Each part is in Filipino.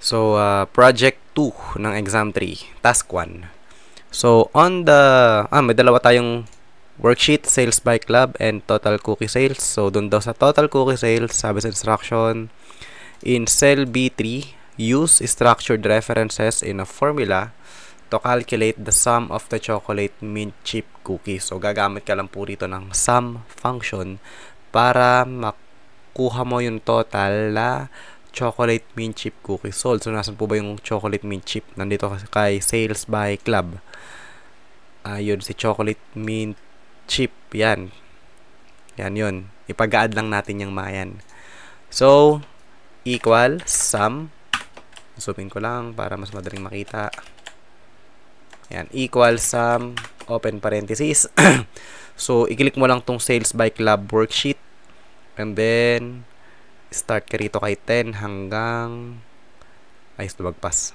So, project 2 ng exam 3, task 1. So, may dalawa tayong worksheet, sales by club, and total cookie sales. So, dun daw sa total cookie sales, sabi sa instruction, in cell B3, use structured references in a formula to calculate the sum of the chocolate mint chip cookies. So, gagamit ka lang po rito ng sum function para makuha mo yung total na chocolate mint chip cookies sold. So, nasan po ba yung chocolate mint chip? Nandito kay sales by club. Yun, si chocolate mint chip. Yan. Yan yun. Ipag-add lang natin yung mga yan. So, equal sum. Zoom in ko lang para mas madaling makita. Yan. Equal sum, open parenthesis. So, i-click mo lang tong sales by club worksheet. And then, start ka rito kay 10 hanggang lumagpas.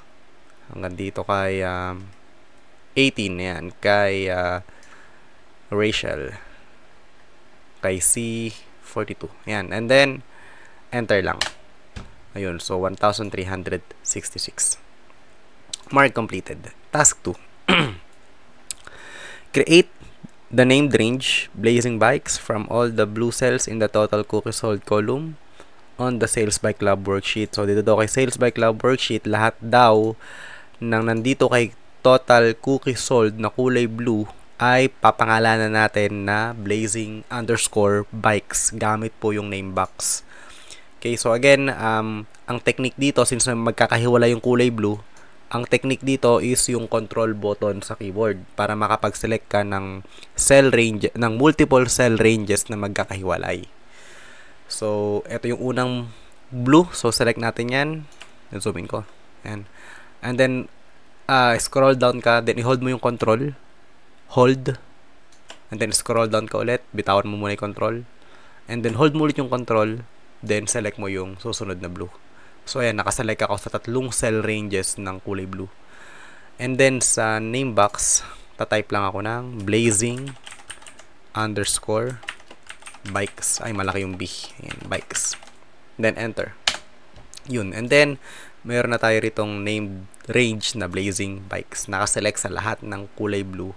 Hanggang dito kay 18. Yan. Kay Rachel. Kay C42. Yan. And then, enter lang. Ayun. So, 1,366. Mark completed. Task 2. Create the named range blazing bikes from all the blue cells in the total cookies sold column on the sales by club worksheet. So, dito daw kay sales by club worksheet, lahat daw ng nandito kay total cookies sold na kulay blue ay papangalanan natin na blazing underscore bikes gamit po yung name box. Okay, so again, ang technique dito, since magkakahiwala yung kulay blue, ang technique dito is yung control button sa keyboard para makapag-select ka ng cell range, ng multiple cell ranges na magkakahiwalay. So, ito yung unang blue. So, select natin yan. Zoom in ko. Yan. And then, scroll down ka. Then, i-hold mo yung control. Hold. And then, scroll down ka ulit. Bitawan mo muna yung control. And then, hold mo ulit yung control. Then, select mo yung susunod na blue. So, ayan. Nakaselect ako sa tatlong cell ranges ng kulay blue. And then, sa name box, tatype lang ako ng blazing underscore bikes. Ay, malaki yung B. Ayan, bikes. Then, enter. Yun. And then, mayroon na tayo ritong named range na blazing bikes. Nakaselect sa lahat ng kulay blue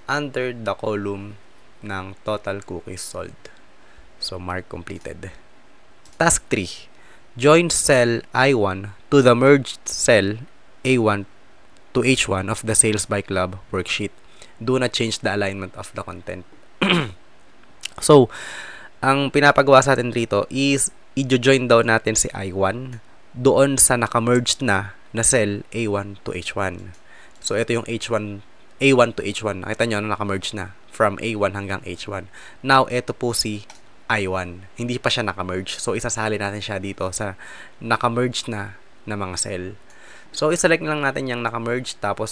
under the column ng total cookies sold. So, mark completed. Task 3. Join cell I1 to the merged cell A1 to H1 of the sales by club worksheet. Do not change the alignment of the content. So, ang pinapagawa sa atin rito is i-join daw natin si I1 doon sa naka-merged na cell A1 to H1. So, ito yung H1, A1 to H1. Nakita nyo, naka-merge na from A1 hanggang H1. Now, ito po si I1. Hindi pa siya naka-merge. So, isasali natin siya dito sa naka-merge na mga cell. So, iselect lang natin yung naka-merge. Tapos,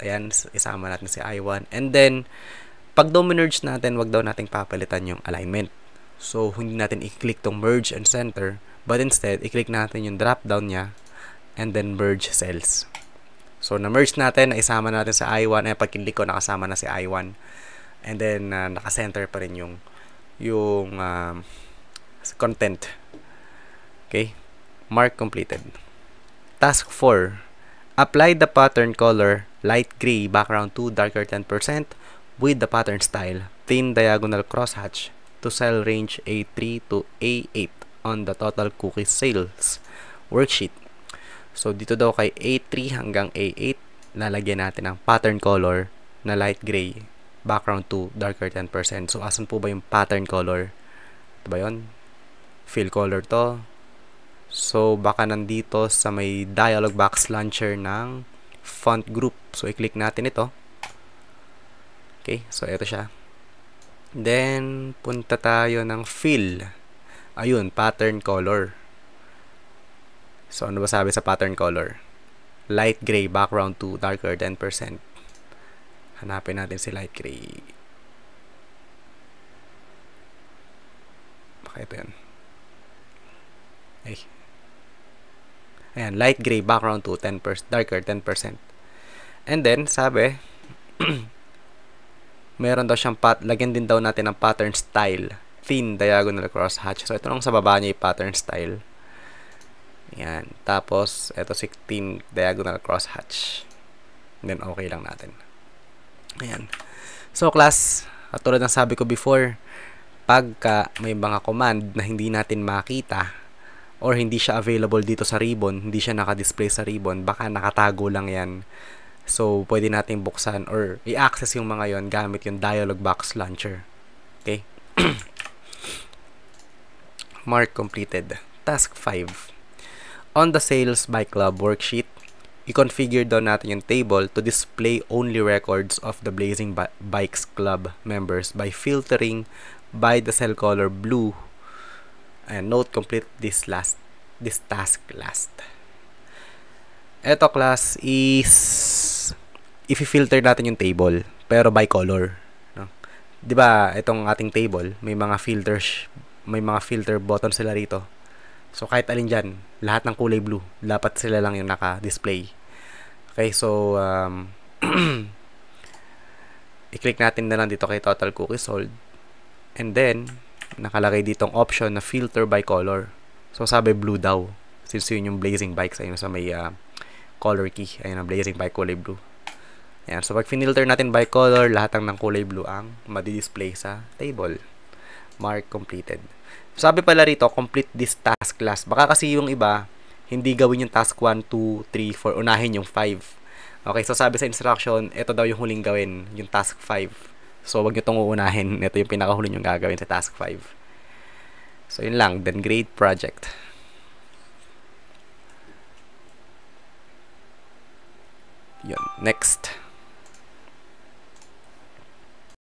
ayan, isama natin si I1. And then, pag daw merge natin, wag daw nating papalitan yung alignment. So, hindi natin i-click tong merge and center, but instead, i-click natin yung drop down niya and then merge cells. So, na-merge natin, isama natin sa I1, pag-click ko, nakasama na si I1. And then, naka-center pa rin yung content. Okay? Mark completed. Task 4. Apply the pattern color light gray background to darker 10% with the pattern style thin diagonal crosshatch to cell range A3 to A8 on the total cookies sales worksheet. So, dito daw kay A3 hanggang A8, lalagyan natin ng pattern color na light gray background to darker 10%. So, asan po ba yung pattern color? Ito ba yun? Fill color to. So, baka nandito sa may dialog box launcher ng font group. So, i-click natin ito. Okay, so ito siya. Then, punta tayo ng fill. Ayun, pattern color. So, ano ba sabi sa pattern color? Light gray background to darker 10%. Hanapin natin si light gray. Baka ito yan. Ay. Ayan, light gray background to 10%, darker 10%. And then, sabi, meron daw siyang lagyan din daw natin ng pattern style, thin diagonal crosshatch. So, ito nung sa baba niya yung pattern style. Ayan. Tapos, ito 16 diagonal crosshatch. Then, okay lang natin. Ayan. So, class, katulad ng sabi ko before, pagka may mga command na hindi natin makita or hindi siya available dito sa ribbon, hindi siya naka-display sa ribbon, baka nakatago lang yan. So, pwede natin buksan or i-access yung mga yon gamit yung dialog box launcher. Okay? Mark completed. Task 5. On the Sales by Club worksheet, i-configure daw natin yung table to display only records of the Blazing Bikes Club members by filtering by the cell color blue. And note, complete this task last. Ito, class, is i-filter natin yung table pero by color, no? 'Di ba, itong ating table, may mga filter button sila rito. So, kahit alin dyan, lahat ng kulay blue, dapat sila lang yung naka-display. Okay, so, i-click natin na lang dito kay Total Cookies Sold. And then, nakalagay ditong option na filter by color. So, sabi blue daw. Since yun yung Blazing Bikes, ayun sa may color key. Ayun ang Blazing Bike kulay blue. Ayan, so pag finilter natin by color, lahat ng kulay blue ang madi-display sa table. Mark completed. Sabi pala rito, complete this task last. Baka kasi yung iba, hindi gawin yung task 1, 2, 3, 4, unahin yung 5. Okay, so sabi sa instruction, ito daw yung huling gawin, yung task 5. So, wag nyo itong uunahin. Ito yung pinakahuli yung gagawin sa task 5. So, yun lang. Then, grade project. Yun. Next.